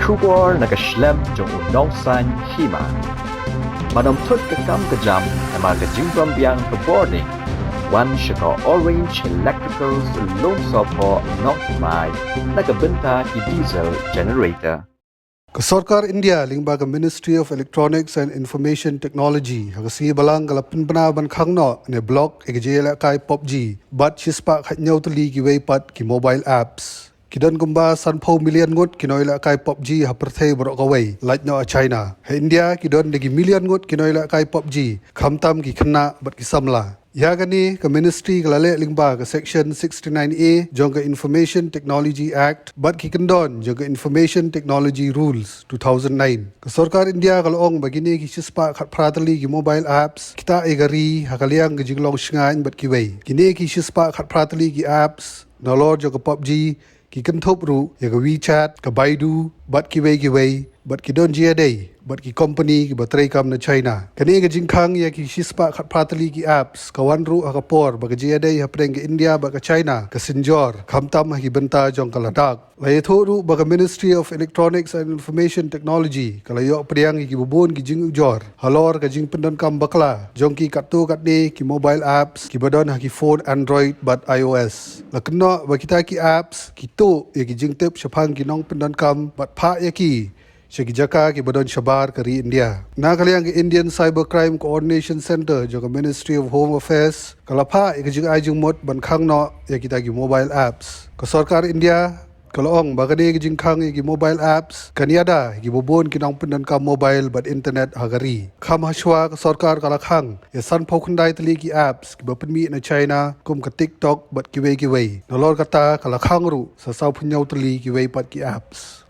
Kubor nakaslem jong unong san hima. Manamtut ka kam ka jam na mga jingbam biyang ka boarding. One shaka orange electrical low sopo not my nakabenta ki diesel generator. Sarkar India lingba ka Ministry of Electronics and Information Technology hagasi balang kalapin bana ban khangno ne block ekjela kai PUBG but chispa khatnyau tuli ki weipat ki mobile apps kidan gumba sanpho million ngot kinoila kai PUBG haperthei borok away like no China he India kidon degi million ngot kinoila kai PUBG khamtam ki khna but ki samla Yagani ka Ministry kalale lingba ka Section 69A jong ka Information Technology Act but kikendon jong ka Information Technology Rules 2009 ka Sarkar India kalong bagini ki sispa khat pratali ki mobile apps kita egari hakaliang ka jinglong shngan but kiwei kini ki sispa khat pratali ki apps nalor jong ka PUBG ki kenthop ru ya ka WeChat ka Baidu but kiwei but kidon jia day but ki company ki batray kam na China kani ga jingkhang ya ki shispa khat pratali ki apps ka wanru akapor ba jia day hapreng ka India ba ka China ka sinjor khamtam hi benta jong ka Ladakh lai thoru ba ka Ministry of Electronics and Information Technology kala yo priang ki bubun ki jing ujor halor ka jing pendon kam bakla jong ki katu katne ki mobile apps ki badon ha ki phone Android but iOS lakno ba kita ki apps ki to ya ki jing tep shapang ki nong pendon kam but pha ya ki Shakijaka ki badon shabar kari India. Na kaliang Indian Cybercrime Coordination Center jo ka Ministry of Home Affairs kalapha ikajing ajing mot ban khang no ya kita ki mobile apps. Ka Sarkar India kalong bagani ki jingkhang ki mobile apps kaniada ki bobon ki nong pendan ka mobile but internet hagari. Kham hashwa ka Sarkar kalakhang ya san phokundai tali ki apps ki bapenmi na China kum ka TikTok but kiwei. Nolor kata kalakhang ru sa sau phunyau tali ki wei pat ki apps.